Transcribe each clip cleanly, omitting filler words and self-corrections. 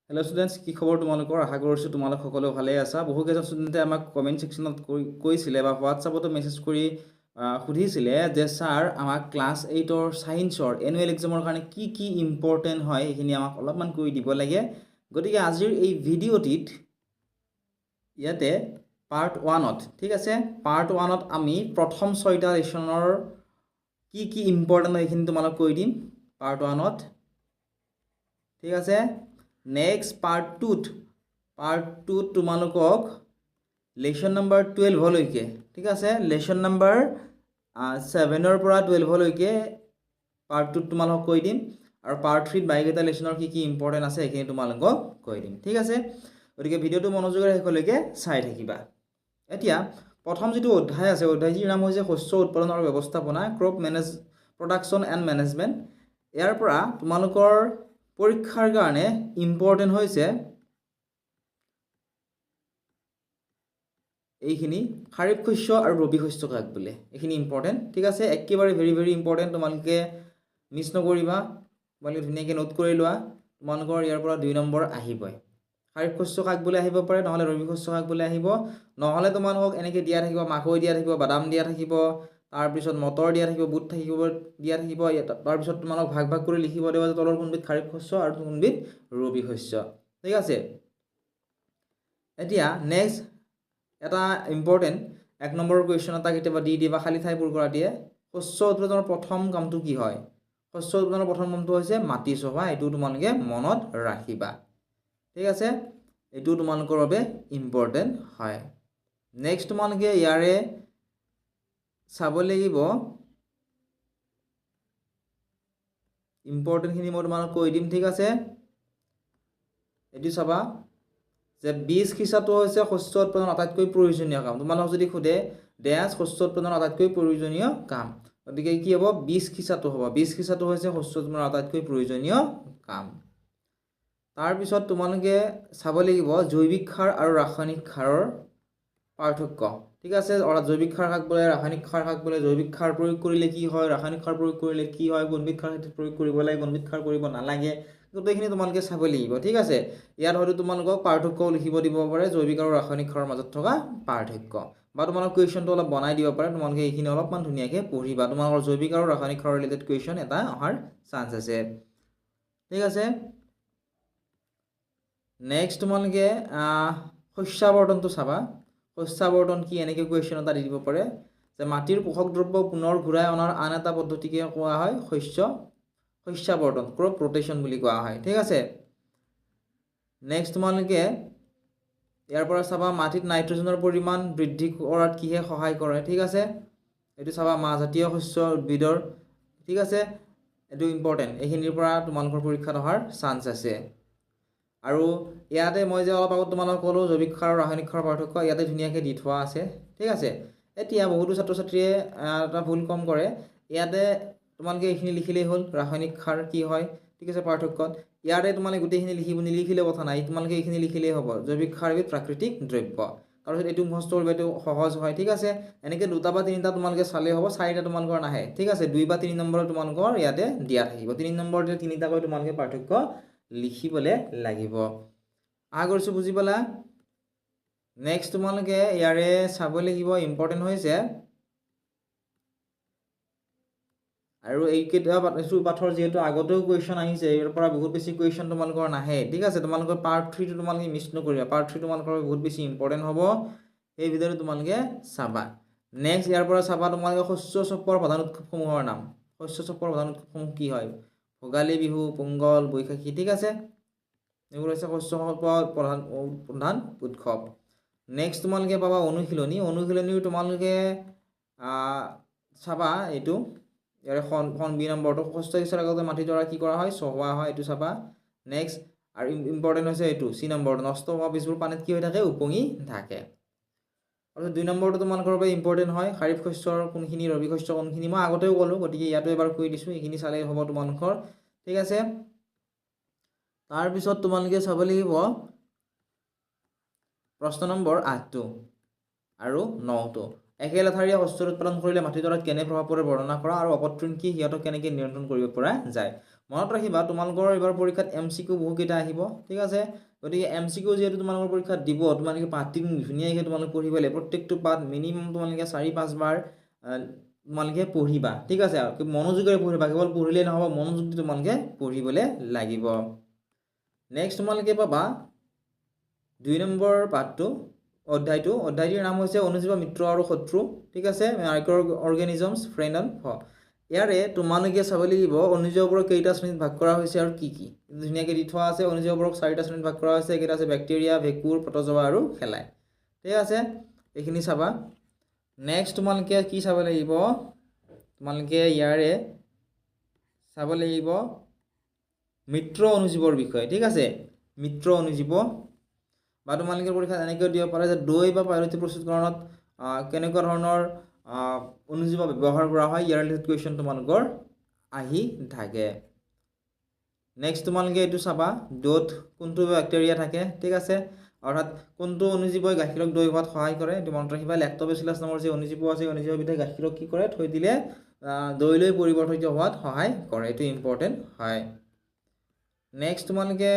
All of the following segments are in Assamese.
হেল্ল' ষ্টুডেণ্টছ, কি খবৰ তোমালোকৰ? আশা কৰিছোঁ তোমালোক সকলো ভালেই আছা। বহুকেইজন ষ্টুডেণ্টে আমাক কমেণ্ট ছেকশ্যনত কৈছিলে বা হোৱাটছআপতো মেছেজ কৰি সুধিছিলে যে ছাৰ আমাক ক্লাছ 8ৰ ছায়েন্সৰ এনুৱেল এক্সামৰ কাৰণে কি কি ইম্পৰ্টেণ্ট হয় সেইখিনি আমাক অলপমান কৈ দিব লাগে। গতিকে আজিৰ এই ভিডিঅ'টিত ইয়াতে পাৰ্ট 1ত, ঠিক আছে, পাৰ্ট 1ত আমি প্ৰথম 6টা লেশ্যনৰ কি কি ইম্পৰ্টেণ্ট হয় এইখিনি তোমালোক কৈ দিম পাৰ্ট 1ত, ঠিক আছে। নেক্সট পাৰ্ট 2ত তোমালোকক লেশ্যন নম্বৰ 12লৈকে, ঠিক আছে, লেশ্যন নম্বৰ 7ৰ পৰা 12লৈকে পাৰ্ট 2ত তোমালোকক কৈ দিম। আৰু পাৰ্ট 3ত বাইকেইটা লেশ্যনৰ কি কি ইম্পৰ্টেণ্ট আছে সেইখিনি তোমালোকক কৈ দিম, ঠিক আছে। গতিকে ভিডিঅ'টো মনোযোগেৰে শেষলৈকে চাই থাকিবা। এতিয়া প্ৰথম যিটো অধ্যায় আছে, অধ্যায়টিৰ নাম হৈছে শস্য উৎপাদন আৰু ব্যৱস্থাপনা, ক্ৰপ প্ৰডাকশ্যন এণ্ড মেনেজমেণ্ট। ইয়াৰ পৰা তোমালোকৰ পৰীক্ষাৰ কাৰণে ইম্পৰ্টেণ্ট হৈছে এইখিনি খাৰিফ শস্য আৰু ৰবি শস্য কাক বোলে, এইখিনি ইম্পৰ্টেণ্ট, ঠিক আছে। একেবাৰে ভেৰি ইম্পৰ্টেণ্ট, তোমালোকে মিছ নকৰিবা, তোমালোকে ধুনীয়াকৈ নোট কৰি লোৱা। তোমালোকৰ ইয়াৰ পৰা 2 নম্বৰ আহিবই। খাৰিফ শস্য কাক বোলে আহিব পাৰে, নহ'লে ৰবি শস্য কাক বোলে আহিব, নহ'লে তোমালোকক এনেকৈ দিয়া থাকিব, মাকৈ দিয়া থাকিব, বাদাম দিয়া থাকিব, তাৰপিছত মটৰ দিয়া থাকিব, বুট দিয়া থাকিব। তাৰপিছত তোমালোক ভাগ কৰি লিখিব দিব যে তলৰ কোনবিধ খাৰিফ শস্য আৰু কোনবিধ ৰবি শস্য, ঠিক আছে। এতিয়া নেক্সট এটা ইম্পৰ্টেণ্ট 1 নম্বৰৰ কুৱেশ্যন এটা কেতিয়াবা দি দিয়ে বা খালী ঠাই পূৰ কৰা দিয়ে। শস্য উৎপাদনৰ প্ৰথম কামটো কি হয়? শস্য উৎপাদনৰ প্ৰথম কামটো হৈছে মাটি চহোৱা। এইটো তোমালোকে মনত ৰাখিবা, ঠিক আছে। এইটো তোমালোকৰ বাবে ইম্পৰ্টেণ্ট হয়। নেক্সট তোমালোকে ইয়াৰে চাব লাগিব, ইম্পৰ্টেণ্টখিনি মই তোমালোক কৈ দিম, ঠিক আছে। এইটো চাবা যে বীজ সিঁচাটো হৈছে শস্য উৎপাদনৰ আটাইতকৈ প্ৰয়োজনীয় কাম। তোমালোক যদি সোধে ডেছ শস্য উৎপাদনৰ আটাইতকৈ প্ৰয়োজনীয় কাম, গতিকে কি হ'ব? বীজ সিঁচাটো হ'ব। বীজ সিঁচাটো হৈছে শস্য উৎপাদনৰ আটাইতকৈ প্ৰয়োজনীয় কাম। তাৰপিছত তোমালোকে চাব লাগিব জৈৱিক সাৰ আৰু ৰাসায়নিক সাৰৰ পাৰ্থক্য, ঠিক আছে। জৈৱিক সাৰ কাক বোলে, ৰাসায়নিক সাৰ কাক বোলে, জৈৱিক সাৰ প্ৰয়োগ কৰিলে কি হয়, ৰাসায়নিক সাৰ প্ৰয়োগ কৰিলে কি হয়, কোনবিধ সাৰ খেতিত প্ৰয়োগ কৰিব লাগে, কোনবিধ সাৰ কৰিব নালাগে, গোটেইখিনি তোমালোকে চাব লাগিব, ঠিক আছে। ইয়াত হয়তো তোমালোকক পাৰ্থক্যও লিখিব দিব পাৰে, জৈৱিক আৰু ৰাসায়নিক সাৰৰ মাজত থকা পাৰ্থক্য, বা তোমালোক কুৱেশ্যনটো অলপ বনাই দিব পাৰে। তোমালোকে এইখিনি অলপমান ধুনীয়াকৈ পঢ়িবা। তোমালোকৰ জৈৱিক আৰু ৰাসায়নিক সাৰৰ ৰিলেটেড কুৱেশ্যন এটা অহাৰ চান্স আছে, ঠিক আছে। নেক্সট তোমালোকে শস্যাৱৰ্তনটো চাবা। শস্যাৱৰ্তন কি, এনেকৈ কুৱেশ্যন এটা দি দিব পাৰে যে মাটিৰ পোষক দ্ৰব্য পুনৰ ঘূৰাই অনাৰ আন এটা পদ্ধতিকে কোৱা হয় শস্যাৱৰ্তন, ক্ৰপ ৰোটেশ্যন বুলি কোৱা হয়, ঠিক আছে। নেক্সট তোমালোকে ইয়াৰ পৰা চাবা মাটিত নাইট্ৰজেনৰ পৰিমাণ বৃদ্ধি কৰাত কিহে সহায় কৰে, ঠিক আছে। এইটো চাবা মাহজাতীয় শস্য উদ্ভিদৰ, ঠিক আছে। এইটো ইম্পৰ্টেণ্ট, এইখিনিৰ পৰা তোমালোকৰ পৰীক্ষাত অহাৰ চান্স আছে। আৰু ইয়াতে মই যে অলপ আগত তোমালোকক ক'লোঁ জৈৱিক সাৰ আৰু ৰাসায়নিক সাৰৰ পাৰ্থক্য, ইয়াতে ধুনীয়াকৈ দি থোৱা আছে, ঠিক আছে। এতিয়া বহুতো ছাত্ৰ ছাত্ৰীয়ে এটা ভুল কাম কৰে, ইয়াতে তোমালোকে এইখিনি লিখিলেই হ'ল ৰাসায়নিক সাৰ কি হয়, ঠিক আছে, পাৰ্থক্যত। ইয়াতে তোমালোকে গোটেইখিনি নিলিখিলেও কথা নাই, তোমালোকে এইখিনি লিখিলেই হ'ব, জৈৱিক সাৰ এবিধ প্ৰাকৃতিক দ্ৰব্য। তাৰপিছত এইটো মুখস্থ কৰিব, এইটো সহজ হয়, ঠিক আছে। এনেকৈ 2টা বা 3টা তোমালোকে চালেই হ'ব, 4টা তোমালোকৰ নাহে, ঠিক আছে। 2 বা 3 নম্বৰ তোমালোকৰ ইয়াতে দিয়া থাকিব। 3 নম্বৰতে 3টাকৈ তোমালোকে পাৰ্থক্য লিখিবলৈ লাগিব। আশা কৰিছোঁ বুজি পালা। নেক্সট তোমালোকে ইয়াৰে চাব লাগিব, ইম্পৰ্টেণ্ট হৈছে আৰু এইকেইটা পাঠৰ যিহেতু আগতেও কুৱেশ্যন আহিছে, ইয়াৰ পৰা বহুত বেছি কুৱেশ্যন তোমালোকৰ নাহে, ঠিক আছে। তোমালোকৰ পাৰ্ট 3টো তোমালোকে মিছ নকৰিবা, পাৰ্ট 3 তোমালোকৰ বহুত বেছি ইম্পৰ্টেণ্ট হ'ব, সেই ভিডিঅ'টো তোমালোকে চাবা। নেক্সট ইয়াৰ পৰা চাবা তোমালোকে শস্য চপোৱাৰ প্ৰধান উৎসৱসমূহৰ নাম। শস্য চপোৱাৰ প্ৰধান উৎসৱসমূহ কি হয়? ভোগালী বিহু, পোংগল, বৈশাখী, ঠিক আছে। এইবোৰ হৈছে শস্য চপোৱাৰ প্ৰধান উৎসৱ। নেক্সট তোমালোকে পাবা অনুশীলনীও তোমালোকে চাবা। এইটো ইয়াৰে বি নম্বৰটো শস্য সিঁচাৰ আগতে মাটিডৰা কি কৰা হয়? চহোৱা হয়, এইটো চাবা। নেক্সট আৰু ইম্পৰ্টেণ্ট হৈছে এইটো চি নম্বৰটো, নষ্ট হোৱা বীজবোৰ পানীত কি হৈ থাকে? উপঙি থাকে। আৰু 2 নম্বৰটো তোমালোকৰ বাবে ইম্পৰ্টেণ্ট হয়, খাৰিফ শস্যৰ কোনখিনি, ৰবি শস্য কোনখিনি, মই আগতেও ক'লোঁ, গতিকে ইয়াতো এবাৰ কৈ দিছোঁ, এইখিনি চালেই হ'ব তোমালোকৰ, ঠিক আছে। তাৰপিছত তোমালোকে চাব লাগিব প্ৰশ্ন নম্বৰ 8টো আৰু 9টো। একে লেঠাৰীয়ে শস্যৰ উৎপাদন কৰিলে মাটিডৰাত কেনে প্ৰভাৱ পৰে বৰ্ণনা কৰা, আৰু অপতৃণ কি, সিহঁতক কেনেকৈ নিয়ন্ত্ৰণ কৰিব পৰা যায়। মনত ৰাখিবা তোমালোকৰ এবাৰ পৰীক্ষাত MCQ বহুকেইটা আহিব ঠিক আছে গতিকে MCQ যেহেতু তোমালোকৰ পৰীক্ষাত দিব তোমালোকে পাঠটি ধুনীয়াকৈ তোমালোকে পঢ়িব লাগিব প্ৰত্যেকটো পাঠ মিনিমাম তোমালোকে 4-5 বাৰ তোমালোকে পঢ়িবা ঠিক আছে আৰু মনোযোগেৰে পঢ়িবা কেৱল পঢ়িলেই নহ'ব মনোযোগ দি তোমালোকে পঢ়িবলৈ লাগিব নেক্সট তোমালোকে পাবা 2 নম্বৰ পাঠটো অধ্যায়টিৰ নাম হৈছে অনুজীৱ মিত্ৰ আৰু শত্ৰু ঠিক আছে মাইক্ৰ অৰ্গেনিজমছ ফ্ৰেণ্ড এণ্ড ফ ইয়াৰে তোমালোকে চাব লাগিব অনুজীৱবোৰক কেইটা শ্ৰেণীত ভাগ কৰা হৈছে আৰু কি কি ধুনীয়াকৈ দি থোৱা আছে অনুজীৱবোৰক 4টা শ্ৰেণীত ভাগ কৰা হৈছে কেইটা আছে বেক্টেৰিয়া ভেকুৰ প্ৰটোজোৱা আৰু শেলাই ঠিক আছে এইখিনি চাবা নেক্সট তোমালোকে কি চাব লাগিব তোমালোকে ইয়াৰে চাব লাগিব মিত্ৰ অনুজীৱৰ বিষয়ে ঠিক আছে মিত্ৰ অনুজীৱ বা তোমালোকে পৰীক্ষাত এনেকৈ দিব পাৰে যে দৈ বা পাইৰুটি প্ৰস্তুতকৰণত কেনেকুৱা ধৰণৰ অনুজীৱ ব্যৱহাৰ কৰা হয় ইয়াৰ ৰিলেটেড কুৱেশ্যন তোমালোকৰ আহি থাকে নেক্সট তোমালোকে এইটো চাবা দৈত কোনটো বেক্টেৰিয়া থাকে ঠিক আছে অৰ্থাৎ কোনটো অনুজীৱই গাখীৰক দৈ হোৱাত সহায় কৰে এইটো মনত ৰাখিবা লেক্টোবেচিলাছ নামৰ যে অনুজীৱ আছে অনুজীৱবিধে গাখীৰক কি কৰে থৈ দিলে দৈলৈ পৰিৱৰ্তিত হোৱাত সহায় কৰে এইটো ইম্পৰ্টেণ্ট হয় নেক্সট তোমালোকে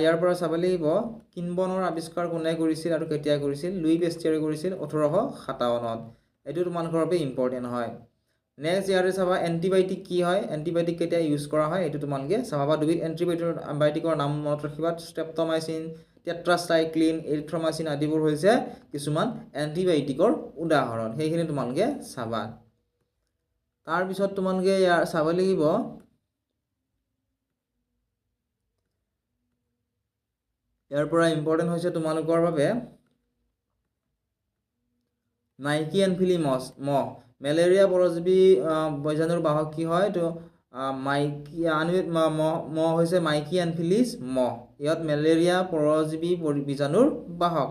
ইয়াৰ পৰা চাব লাগিব কিনবনৰ আৱিষ্কাৰ কোনে কৰিছিল আৰু কেতিয়া কৰিছিল লুই পেষ্টিয়াৰে কৰিছিল 1857ত এইটো তোমালোকৰ বাবে ইম্পৰ্টেণ্ট হয় নেক্সট ইয়াৰে চাবা এণ্টিবায়'টিক কি হয় এণ্টিবায়'টিক কেতিয়া ইউজ কৰা হয় এইটো তোমালোকে চাবা দুবিধ এণ্টিবায়'টিকৰ নাম মনত ৰাখিবা ষ্ট্ৰেপ্টমাইচিন টেট্ৰাচাইক্লিন এৰিথ্ৰমাইচিন আদিবোৰ হৈছে কিছুমান এণ্টিবায়'টিকৰ উদাহৰণ সেইখিনি তোমালোকে চাবা তাৰপিছত তোমালোকে ইয়াৰ চাব লাগিব ইয়াৰ পৰা ইম্পৰ্টেণ্ট হৈছে তোমালোকৰ বাবে মাইকী এনফিলিমছ মহ মেলেৰিয়া পৰজীৱী বীজাণুৰ বাহক কি হয় তো মাইকী আনবিধ মহ হৈছে মাইকী এনফিলিছ মহ ইয়াত মেলেৰিয়া পৰজীৱী বীজাণুৰ বাহক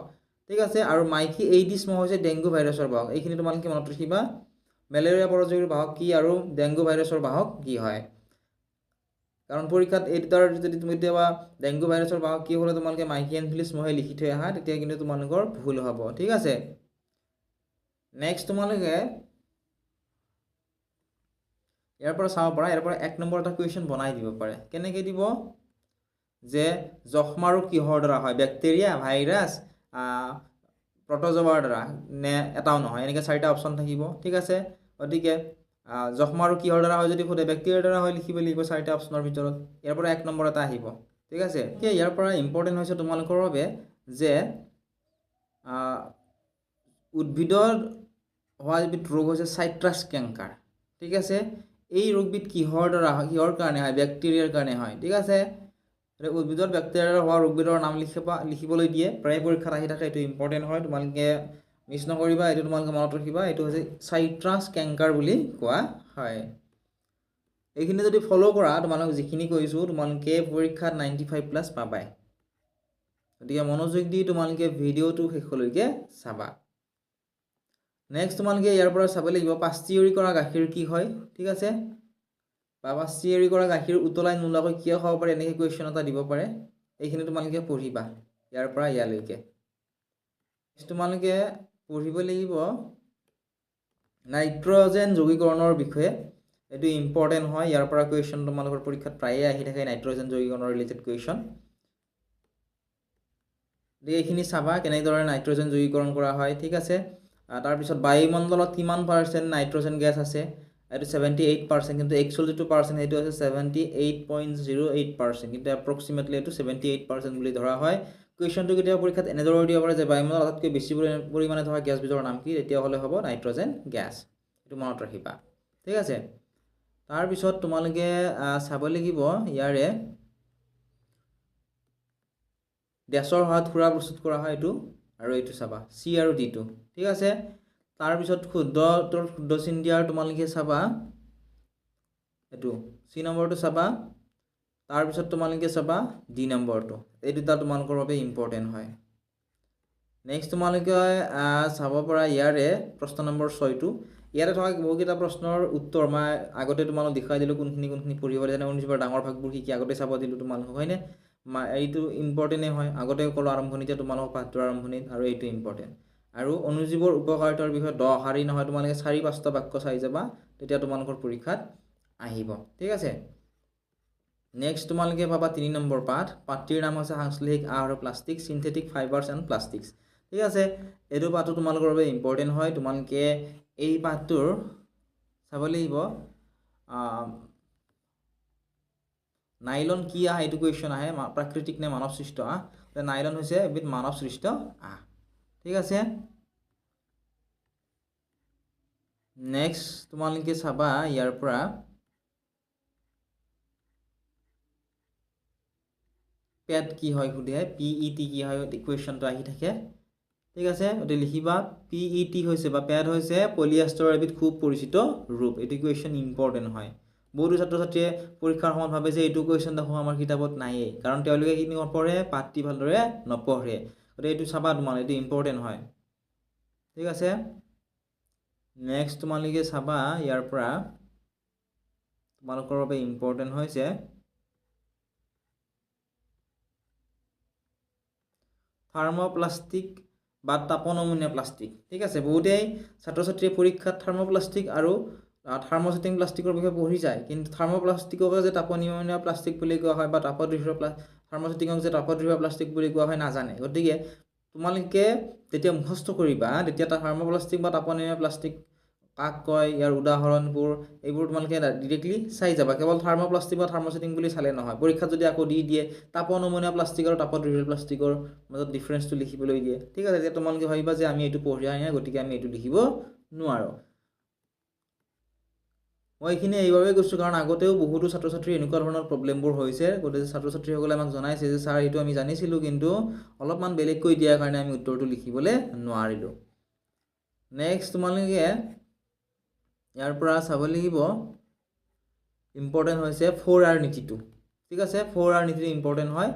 ঠিক আছে আৰু মাইকী এইডিছ মহ হৈছে ডেংগু ভাইৰাছৰ বাহক এইখিনি তোমালোকে মনত ৰাখিবা মেলেৰিয়া পৰজীৱীৰ বাহক কি আৰু ডেংগু ভাইৰাছৰ বাহক কি হয় কাৰণ পৰীক্ষাত এই দুটাৰ যদি তুমি কেতিয়াবা ডেংগু ভাইৰাছৰ বাহক কি হ'লে তোমালোকে মাইকী এনফিলিছ মহে লিখি থৈ আহা তেতিয়া কিন্তু তোমালোকৰ ভুল হ'ব ঠিক আছে নেক্সট তোমালোকে ইয়াৰ পৰা চাব পাৰা ইয়াৰ পৰা 1 নম্বৰ এটা কুৱেশ্যন বনাই দিব পাৰে কেনেকৈ দিব যে যক্ষ্মা ৰোগ কিহৰ দ্বাৰা হয় বেক্টেৰিয়া ভাইৰাছ প্ৰটোজোৱাৰ দ্বাৰা নে এটাও নহয় এনেকৈ 4টা অপশ্যন থাকিব ঠিক আছে গতিকে যক্ষ্মা ৰোগ কিহৰ দ্বাৰা হয় যদি সোধে বেক্টেৰিয়াৰ দ্বাৰা হয় লিখিব লাগিব 4টা অপশ্যনৰ ভিতৰত ইয়াৰ পৰা 1 নম্বৰ এটা আহিব ঠিক আছে ইয়াৰ পৰা ইম্পৰ্টেণ্ট হৈছে তোমালোকৰ বাবে যে উদ্ভিদৰ হোৱা এবিধ ৰোগ হৈছে সাইট্ৰাছ কেংকাৰ ঠিক আছে এই ৰোগবিধ কিহৰ দ্বাৰা হয় কিহৰ কাৰণে হয় বেক্টেৰিয়াৰ কাৰণে হয় ঠিক আছে উদ্ভিদৰ বেক্টেৰিয়াৰ হোৱা ৰোগবিধৰ নাম লিখিবলৈ দিয়ে প্ৰায় পৰীক্ষাত আহি থাকে এইটো ইম্পৰ্টেণ্ট হয় তোমালোকে মিছ নকৰিবা এইটো তোমালোকে মনত ৰাখিবা এইটো হৈছে সাইট্ৰাছ কেংকাৰ বুলি কোৱা হয় এইখিনি যদি ফলো কৰা তোমালোক যিখিনি কৈছোঁ তোমালোকে পৰীক্ষাত 95+ পাবাই গতিকে মনোযোগ দি তোমালোকে ভিডিঅ'টো শেষলৈকে চাবা নেক্সট তোমালোকে ইয়াৰ পৰা চাব লাগিব পাষ্টিয়ৰি কৰা গাখীৰ কি হয় ঠিক আছে বা পাষ্টিয়ৰি কৰা গাখীৰ উতলাই নোলোৱাকৈ কিয় খাব পাৰে এনেকৈ কুৱেশ্যন এটা দিব পাৰে এইখিনি তোমালোকে পঢ়িবা ইয়াৰ পৰা ইয়ালৈকে তোমালোকে পঢ়িব লাগিব নাইট্ৰজেন যৌগীকৰণৰ বিষয়ে এইটো ইম্পৰ্টেণ্ট হয় ইয়াৰ পৰা কুৱেশ্যন তোমালোকৰ পৰীক্ষাত প্ৰায়ে আহি থাকে নাইট্ৰজেন যৌগীকৰণৰ ৰিলেটেড কুৱেশ্যন এইখিনি চাবা কেনেদৰে নাইট্ৰজেন যৌগীকৰণ কৰা হয় ঠিক আছে তাৰপিছত বায়ুমণ্ডলত কিমান % নাইট্ৰজেন গেছ আছে এইটো 78% কিন্তু একচুৱেল যিটো পাৰ্চেণ্ট সেইটো আছে 78.08% কিন্তু এপ্ৰক্সিমেটলি এইটো 78% বুলি ধৰা হয় কুৱেশ্যনটো কেতিয়াবা পৰীক্ষাত এনেদৰে দিব পাৰে যে বায়ুমণ্ডলত আটাইতকৈ বেছি পৰিমাণে থকা গেছবিধৰ নাম কি তেতিয়াহ'লে হ'ব নাইট্ৰজেন গেছ এইটো মনত ৰাখিবা ঠিক আছে তাৰপিছত তোমালোকে চাব লাগিব ইয়াৰে গেছৰ সহায়ত সুৰা প্ৰস্তুত কৰা হয় এইটো আৰু এইটো চাবা চি আৰু ডিটো ঠিক আছে তাৰপিছত শুদ্ধ চিন দিয়াৰ তোমালোকে চাবা এইটো চি নম্বৰটো চাবা তাৰপিছত তোমালোকে চাবা ডি নম্বৰটো এই দুটা তোমালোকৰ বাবে ইম্পৰ্টেণ্ট হয় নেক্সট তোমালোকে চাব পৰা ইয়াৰে প্ৰশ্ন নম্বৰ 6টো ইয়াৰে থকা বহুকেইটা প্ৰশ্নৰ উত্তৰ মই আগতে তোমালোক দেখাই দিলোঁ কোনখিনি পঢ়িব যেনে অনুজীৱৰ ডাঙৰ ভাগবোৰ কি আগতে চাব দিলোঁ তোমালোক হয়নে এইটো ইম্পৰ্টেণ্টেই হয় আগতে ক'লো আৰম্ভণিতে তোমালোকক পাঠটোৰ আৰম্ভণিত আৰু এইটো ইম্পৰ্টেণ্ট আৰু অনুজীৱৰ উপকাৰিতাৰ বিষয়ে 10 শাৰী নহয় তোমালোকে 4-5টা বাক্য চাই যাবা তেতিয়া তোমালোকৰ পৰীক্ষাত আহিব ঠিক আছে নেক্সট তোমালোকে পাবা 3 নম্বৰ পাঠটিৰ নাম হৈছে সাংশ্লেষিক আঁহ আৰু plastic synthetic fibres and plastics ঠিক আছে এইটো পাঠটো তোমালোকৰ বাবে ইম্পৰ্টেণ্ট হয় তোমালোকে এই পাঠটোৰ চাব লাগিব নাইলন কি আঁহ এইটো কুৱেশ্যন আহে প্ৰাকৃতিক নে মানৱ সৃষ্ট আঁহ নাইলন হৈছে এবিধ মানৱ সৃষ্ট আঁহ ঠিক আছে নেক্সট তোমালোকে চাবা ইয়াৰ পৰা পেট কি হয় সুধে PET কি হয় ইকুৱেশ্যনটো আহি থাকে ঠিক আছে ওতে লিখিবা PET হৈছে বা পেট হৈছে পলিয়েষ্টাৰৰ এবিধ খুব পৰিচিত ৰূপ এইটো ইকুৱেশ্যন ইম্পৰ্টেণ্ট হয় বহুতো ছাত্ৰ ছাত্ৰীয়ে পৰীক্ষাৰ সময়ত ভাবে যে এইটো কুৱেশ্যন দেখো আমাৰ কিতাপত নাইয়ে কাৰণ তেওঁলোকে কি নপঢ়ে পাঠটি ভালদৰে নপঢ়ে ওতে এইটো চাবা তোমালোকে এইটো ইম্পৰ্টেণ্ট হয় ঠিক আছে নেক্সট তোমালোকে চাবা ইয়াৰ পৰা তোমালোকৰ বাবে ইম্পৰ্টেণ্ট হৈছে থাৰ্মোপ্লাষ্টিক বা তাপনমনীয় প্লাষ্টিক ঠিক আছে বহুতেই ছাত্ৰ ছাত্ৰীয়ে পৰীক্ষাত থাৰ্মোপ্লাষ্টিক আৰু থাৰ্মোচেটিং প্লাষ্টিকৰ বিষয়ে পঢ়ি যায় কিন্তু থাৰ্মোপ্লাষ্টিকক যে তাপনমনীয় প্লাষ্টিক বুলি কোৱা হয় বা তাপদ্ৰব্য থাৰ্মোচেটিঙক যে তাপদ্ৰব্য প্লাষ্টিক বুলি কোৱা হয় নাজানে গতিকে তোমালোকে যেতিয়া মুখস্থ কৰিবা তেতিয়া থাৰ্মোপ্লাষ্টিক বা তাপনমনীয় প্লাষ্টিক কাক কয় ইয়াৰ উদাহৰণবোৰ এইবোৰ তোমালোকে ডাইৰেক্টলি চাই যাবা কেৱল থাৰ্মোপ্লাষ্টিক বা থাৰ্মোচেটিং বুলি চালে নহয় পৰীক্ষাত যদি আকৌ দি দিয়ে তাপনমনীয় প্লাষ্টিক আৰু তাপদ্ৰব্য প্লাষ্টিকৰ মাজত ডিফাৰেন্সটো লিখিবলৈ দিয়ে ঠিক আছে তেতিয়া তোমালোকে ভাবিবা যে আমি এইটো পঢ়ি নাই গতিকে আমি এইটো লিখিব নোৱাৰো মই এইখিনি এইভাবে কৈছো কাৰণ আগতেও বহুতো ছাত্ৰ ছাত্ৰী এনেকুৱা ধৰণৰ প্ৰবলেমবোৰ হৈছে গতিকে ছাত্ৰ ছাত্ৰীসকলে আমাক জনাইছে যে স্যাৰ এইটো আমি জানিছিলো কিন্তু অলপমান বেলেগ কৈ দিয়াৰ কাৰণে আমি উত্তৰটো লিখিবলৈ নোৱাৰিলো নেক্সট তোমালোকে ইয়াৰ পৰা চাব লাগিব ইম্পৰ্টেণ্ট হৈছে 4R নীতিটো ঠিক আছে 4R নীতিটো ইম্পৰ্টেণ্ট হয়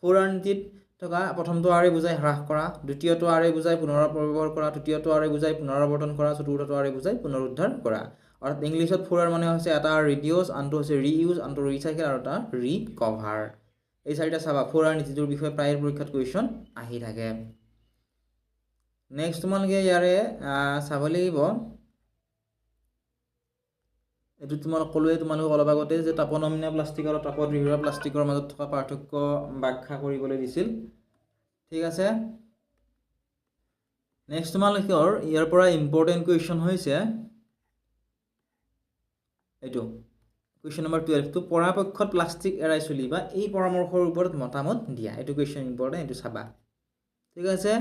4R নীতিত থকা প্ৰথমটো আৰে বুজাই হ্ৰাস কৰা দ্বিতীয়টো আৰে বুজাই পুনৰাবৰ্তন কৰা তৃতীয়টো আৰে বুজাই পুনৰাবৰ্তন কৰা চতুৰ্থটো আৰে বুজাই পুনৰুদ্ধাৰ কৰা অৰ্থাৎ ইংলিছত 4R মানে হৈছে এটা ৰিডিউস আনটো হৈছে ৰিইউজ আনটো ৰিসাইকেল আৰু এটা ৰিকভাৰ এই চাৰিটা চাবা 4R নীতিটোৰ বিষয়ে প্ৰায় পৰীক্ষাত কুৱেশ্যন আহি থাকে নেক্সট তোমালোকে ইয়াৰে চাব লাগিব এটো তোমালোক কলোৱে তোমালোক অলপ আগতে যে তাপনমনীয় প্লাষ্টিক আৰু তাপদ্ৰব্য প্লাষ্টিকৰ মাজত থকা পাৰ্থক্য ব্যাখ্যা কৰিবলৈ দিছিল ঠিক আছে নেক্সট তোমালোকৰ ইয়াৰ পৰা ইম্পৰ্টেণ্ট কুৱেশ্যন হৈছে এইটো কুৱেশ্যন নম্বৰ 12 তো পৰাপক্ষত প্লাষ্টিক এৰাই চলিবা এই পৰামৰ্শৰ ওপৰত মতামত দিয়া এইটো কুৱেশ্যন ইম্পৰ্টেণ্ট এইটো চাবা ঠিক আছে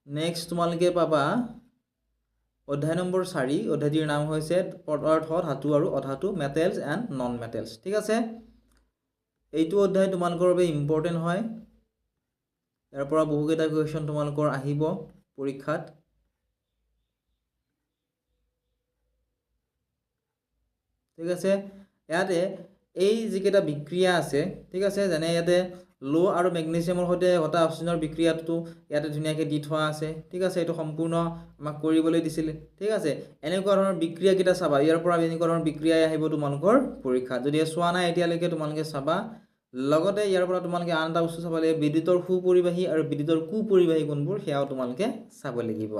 নেক্সট তোমালোকে পাবা অধ্যায় নম্বৰ 4 অধ্যায়টিৰ নাম হৈছে পদাৰ্থ ধাতু আৰু অধাতু মেটেলছ এণ্ড নন মেটেলছ ঠিক আছে এইটো অধ্যায় তোমালোকৰ বাবে ইম্পৰ্টেণ্ট হয় ইয়াৰ পৰা বহুকেইটা কুৱেশ্যন তোমালোকৰ আহিব পৰীক্ষাত ঠিক আছে ইয়াতে এই যিকেইটা বিক্ৰিয়া আছে ঠিক আছে যেনে ইয়াতে লো আৰু মেগনেছিয়ামৰ সৈতে ঘটা অক্সিজেনৰ বিক্ৰিয়াটো ইয়াতে ধুনীয়াকৈ দি থোৱা আছে ঠিক আছে এটো সম্পূৰ্ণ আমাক কৰিবলৈ দিছিল ঠিক আছে এনেকুৱা ধৰণৰ বিক্ৰিয়া কিটা চাবা ইয়াৰ পৰা এনেকুৱা ধৰণৰ বিক্ৰিয়া আহিব তোমালোকৰ পৰীক্ষা যদি চোৱা নাই এতিয়ালৈকে তোমালোকে চাবা লগতে ইয়াৰ পৰা তোমালোকে আন এটা বস্তু চাব লাগিব বিদ্যুতৰ সুপৰিবাহী আৰু বিদ্যুতৰ কুপৰিবাহী কোনবোৰ সেয়াও তোমালোকে চাব লাগিব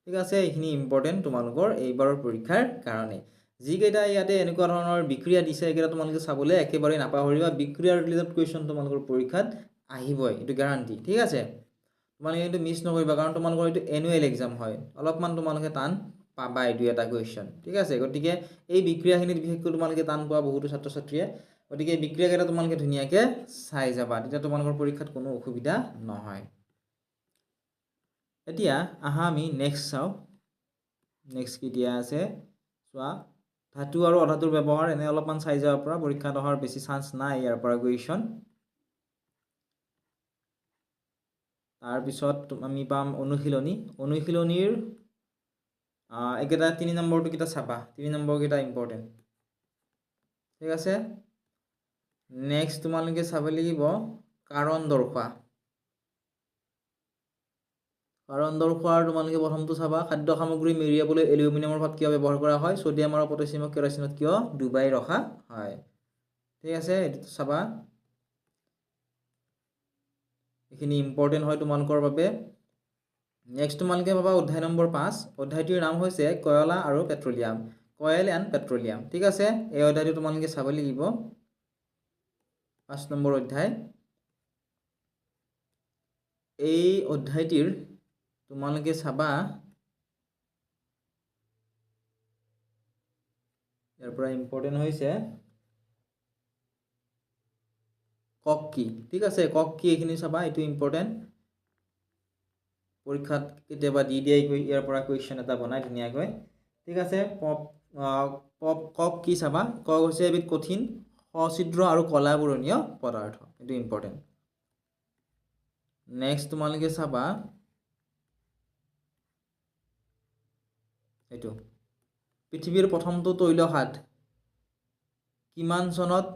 ঠিক আছে এইখিনি ইম্পৰ্টেণ্ট তোমালোকৰ এইবাৰৰ পৰীক্ষাৰ কাৰণে যিকেইটা ইয়াতে এনেকুৱা ধৰণৰ বিক্ৰিয়া দিছে এইকেইটা তোমালোকে চাবলৈ একেবাৰে নাপাহৰিবা বিক্ৰিয়াৰ ৰিলেটেড কুৱেশ্যন তোমালোকৰ পৰীক্ষাত আহিবই এইটো গ্যাৰান্টি ঠিক আছে তোমালোকে কিন্তু মিছ নকৰিবা কাৰণ তোমালোকৰ এইটো এনুৱেল এক্সাম হয় অলপমান তোমালোকে টান পাবা এইটো এটা কুৱেশ্যন ঠিক আছে গতিকে এই বিক্ৰিয়াখিনিত বিশেষকৈ তোমালোকে টান পোৱা বহুতো ছাত্ৰ ছাত্ৰীয়ে গতিকে বিক্ৰিয়াকেইটা তোমালোকে ধুনীয়াকৈ চাই যাবা তেতিয়া তোমালোকৰ পৰীক্ষাত কোনো অসুবিধা নহয় এতিয়া আহা আমি নেক্সট চাও নেক্সট কি দিয়া আছে চোৱা ধাতু আৰু অধাতুৰ ব্যৱহাৰ এনে অলপমান চাই যাব পৰা পৰীক্ষাত অহাৰ বেছি চান্স নাই ইয়াৰ পৰা কুৱেশ্যন তাৰ পিছত আমি পাম অনুশীলনীৰ একেটা 3 নম্বৰটো কিটা চাবা 3 নম্বৰ কিটা ইম্পৰ্টেণ্ট ঠিক আছে নেক্সট তোমালোকে চাব লাগিব কাৰণ দৰ্শোৱাৰ তোমালোকে প্ৰথমটো চাবা খাদ্য সামগ্ৰী মেৰিয়াবলৈ এলুমিনিয়ামৰ পাত কিয় ব্যৱহাৰ কৰা হয় সোডিয়াম আৰু পটাছিয়ামক কেৰাচিনত কিয় ডুবাই ৰখা হয় ঠিক আছে এটো চাবা এখিনি ইম্পৰ্টেণ্ট হয় তোমালোকৰ বাবে নেক্সট তোমালোকে পাবা অধ্যায় নম্বৰ 5 অধ্যায়টিৰ নাম হৈছে কয়লা আৰু পেট্ৰলিয়াম কয়েল এণ্ড পেট্ৰলিয়াম। ঠিক আছে, এই অধ্যায়টো তোমালোকে চাব লাগিব। 5 নম্বৰ অধ্যায়। এই অধ্যায়টিৰ তোমালোকে চাবা ইয়াৰ পৰা ইম্পৰ্টেণ্ট হৈছে কক কি। ঠিক আছে, কক কি এইখিনি চাবা, এইটো ইম্পৰ্টেণ্ট। পৰীক্ষাত কেতিয়াবা দি দিয়ে ইয়াৰ পৰা কুৱেশ্যন এটা বনাই ধুনীয়াকৈ। ঠিক আছে, কক কি চাবা। কক হৈছে এবিধ কঠিন, সছিদ্ৰ আৰু কলাবৰণীয় পদাৰ্থ। এইটো ইম্পৰ্টেণ্ট। নেক্সট তোমালোকে চাবা এইটো, পৃথিৱীৰ প্ৰথমটো তৈল খাদ কিমান চনত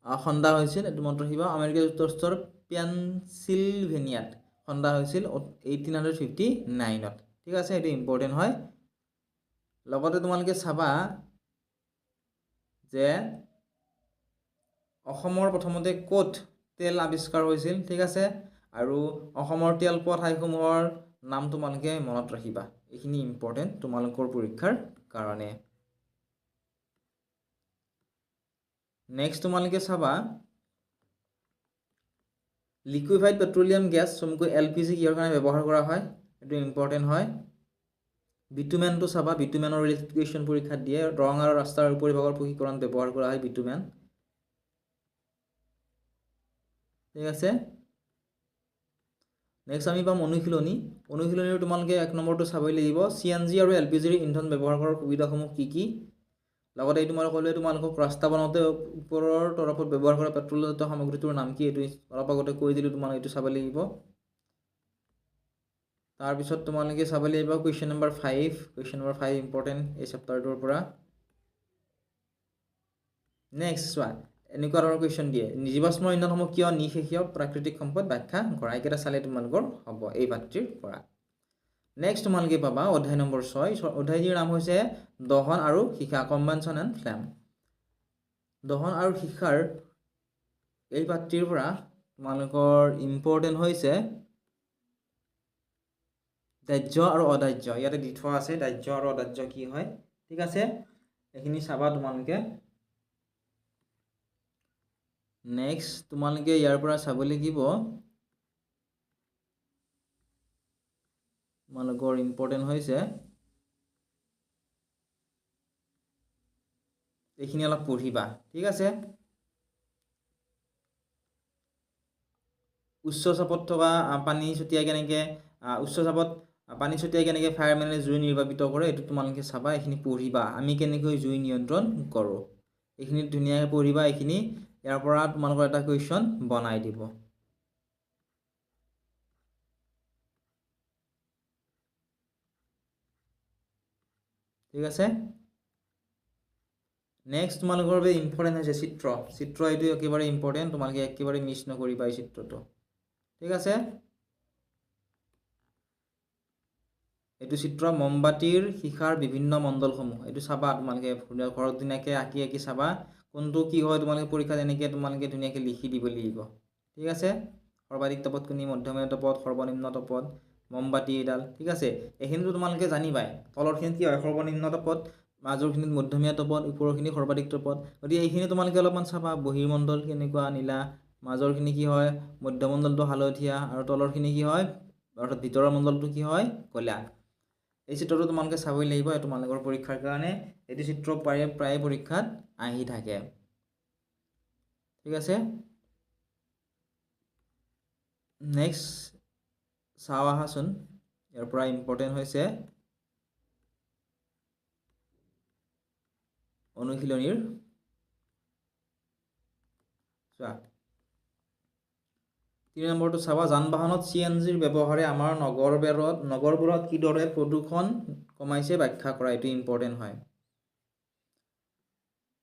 খন্দা হৈছিল? এইটো মনত ৰাখিবা। আমেৰিকা যুক্তৰাষ্ট্ৰৰ পেনচিলভেনিয়াত খন্দা হৈছিল 1859ত। ঠিক আছে, এইটো ইম্পৰ্টেণ্ট হয়। লগতে তোমালোকে চাবা যে অসমৰ প্ৰথমতে ক'ত তেল আৱিষ্কাৰ হৈছিল। ঠিক আছে, আৰু অসমৰ তেল পোৱা ঠাইসমূহৰ নাম তোমালোকে মনত ৰাখিবা। এইখিনি ইম্পৰ্টেণ্ট তোমালোকৰ পৰীক্ষাৰ কাৰণে। নেক্সট তোমালোকে চাবা লিকুইফাইড পেট্ৰলিয়াম গেছ চমুকৈ LPG কিহৰ কাৰণে ব্যৱহাৰ কৰা হয়? এইটো ইম্পৰ্টেণ্ট হয়। বিটুমেনটো চাবা, বিটুমেনৰ ৰিলেটেড কুৱেশ্যন পৰীক্ষাত দিয়ে। ৰং আৰু ৰাস্তাৰ উপৰিভাগৰ পকীকৰণ ব্যৱহাৰ কৰা হয় বিটুমেন। ঠিক আছে, নেক্সট আমি পাম অনুশীলনী। অনুশীলনীৰ তোমালোকে 1 নম্বৰটো চাবই লাগিব। CNG আৰু LPGৰ ইন্ধন ব্যৱহাৰ কৰাৰ সুবিধাসমূহ কি কি? লগতে এইটো মই ক'লোৱে তোমালোকক ৰাস্তা বনাওঁতে ওপৰৰ তৰফত ব্যৱহাৰ কৰা পেট্ৰলজাত সামগ্ৰীটোৰ নাম কি? এইটো অলপ আগতে কৈ দিলোঁ, তোমালোকে এইটো চাব লাগিব। তাৰপিছত তোমালোকে চাব লাগিব question number 5। Question number 5 important এই চেপ্টাৰটোৰ পৰা। নেক্সট চোৱা, এনেকুৱা ধৰণৰ কুৱেশ্যন দিয়ে। জীৱাশ্ম ইন্ধনসমূহ কিয় নিঃশেষীয় প্ৰাকৃতিক সম্পদ ব্যাখ্যা কৰা। এইকেইটা চালে তোমালোকৰ হ'ব এই পাঠটিৰ পৰা। নেক্সট তোমালোকে পাবা অধ্যায় নম্বৰ 6। অধ্যায়টিৰ নাম হৈছে দহন আৰু সীসা, কম্বানশ্যন এণ্ড ফ্লেম। দহন আৰু সীসাৰ এই পাঠটিৰ পৰা তোমালোকৰ ইম্পৰ্টেণ্ট হৈছে দাহ্য আৰু অদাহ্য। ইয়াতে দি থোৱা আছে দাহ্য আৰু অদাহ্য কি হয়। ঠিক আছে, এইখিনি চাবা তোমালোকে। নেক্সট তোমালোকে ইয়াৰ পৰা চাব লাগিব তোমালোকৰ ইম্পৰ্টেণ্ট হৈছে এইখিনি অলপ পঢ়িবা। ঠিক আছে, উচ্চ চাপত থকা পানী ছটিয়াই কেনেকৈ ফায়াৰমেনে জুই নিৰ্বাপিত কৰে, এইটো তোমালোকে চাবা। এইখিনি পঢ়িবা, আমি কেনেকৈ জুই নিয়ন্ত্ৰণ কৰোঁ। এইখিনি ধুনীয়াকৈ পঢ়িবা। এইখিনি ইয়াৰ পৰা তোমালোকৰ এটা কুৱেশ্যন বনাই দিব। ঠিক আছে, নেক্সট তোমালোকৰ বাবে ইম্পৰ্টেণ্ট হৈছে চিত্ৰ। এইটো একেবাৰে ইম্পৰ্টেণ্ট, তোমালোকে একেবাৰে মিছ নকৰিবা এই চিত্ৰটো। ঠিক আছে, এইটো চিত্ৰ মমবাতিৰ সীসাৰ বিভিন্ন মণ্ডলসমূহ। এইটো চাবা তোমালোকে ঘৰত ধুনীয়াকৈ আঁকি চাবা কোনটো কি হয়। তোমালোকে পৰীক্ষাত এনেকৈ তোমালোকে ধুনীয়াকৈ লিখি দিব লাগিব। ঠিক আছে, সৰ্বাধিক তপত কোনি, মধ্যমীয়া তপত, সৰ্বনিম্ন তপত, মমবাতি এডাল। ঠিক আছে, এইখিনিতো তোমালোকে জানিবাই। তলৰখিনিত কি হয়? সৰ্বনিম্ন তপত, মাজৰখিনিত মধ্যমীয়া তপত, ওপৰখিনি সৰ্বাধিক তপত। গতিকে এইখিনি তোমালোকে অলপমান চাবা। বহিৰ্মণ্ডল কেনেকুৱা নীলা, মাজৰখিনি কি হয়? মধ্যমণ্ডলটো হালধীয়া, আৰু তলৰখিনি কি হয়? অৰ্থাৎ ভিতৰৰ মণ্ডলটো কি হয়? ক'লা। এই চিত্ৰটো তোমালোকে চাবই লাগিব তোমালোকৰ পৰীক্ষাৰ কাৰণে। এইটো চিত্ৰ প্ৰায় পৰীক্ষাত আহি থাকে। ঠিক আছে, নেক্সট চাওঁ আহাচোন। ইয়াৰ পৰা ইম্পৰ্টেণ্ট হৈছে অনুশীলনীৰ চোৱা 3 নম্বৰটো চাবা। যান বাহনত CNGৰ ব্যৱহাৰে আমাৰ নগৰবোৰত কিদৰে প্ৰদূষণ কমাইছে ব্যাখ্যা কৰা। এইটো ইম্পৰ্টেণ্ট হয়।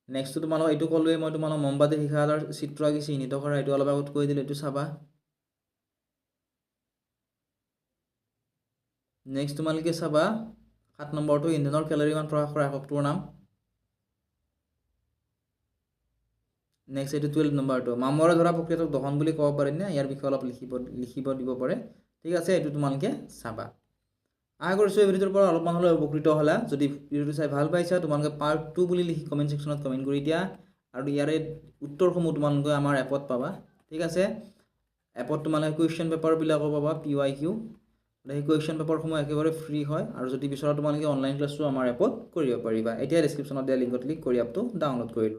নেক্সটটো তোমালোক এইটো ক'লোৱে মই তোমালোক মমবাতি সীসাৰ চিত্ৰ আঁকি চিহ্নিত কৰা। এইটো অলপ আগত কৈ দিলোঁ, এইটো চাবা। নেক্সট তোমালোকে চাবা 7 নম্বৰটো ইন্ধনৰ কেলৰিমান প্ৰকাশ কৰা এককটোৰ নাম। নেক্সট এইটো 12 নম্বৰটো মামৰে ধৰা প্ৰক্ৰিয়াটোক দহন বুলি ক'ব পাৰিনে? ইয়াৰ বিষয়ে অলপ লিখিব দিব পাৰে। ঠিক আছে, এইটো তোমালোকে চাবা। আশা কৰিছোঁ এই ভিডিঅ'টোৰ পৰা অলপমান হ'লেও উপকৃত হ'লা যদি ভিডিঅ'টো চাই ভাল পাইছা তোমালোকে পাৰ্ট 2 বুলি লিখি কমেণ্ট ছেকশ্যনত কমেণ্ট কৰি দিয়া আৰু ইয়াৰে উত্তৰসমূহ তোমালোকে আমাৰ এপত পাবা ঠিক আছে এপত তোমালোকে কুৱেশ্যন পেপাৰবিলাকো পাবা PYQ সেই কুৱেশ্যন পেপাৰসমূহ একেবাৰে ফ্ৰী হয় আৰু যদি বিচৰা তোমালোকে অনলাইন ক্লাছটো আমাৰ এপত কৰিব পাৰিবা এতিয়া ডেছক্ৰিপশ্যনত দিয়া লিংকত ক্লিক কৰি এপটো ডাউনলোড কৰি লোৱা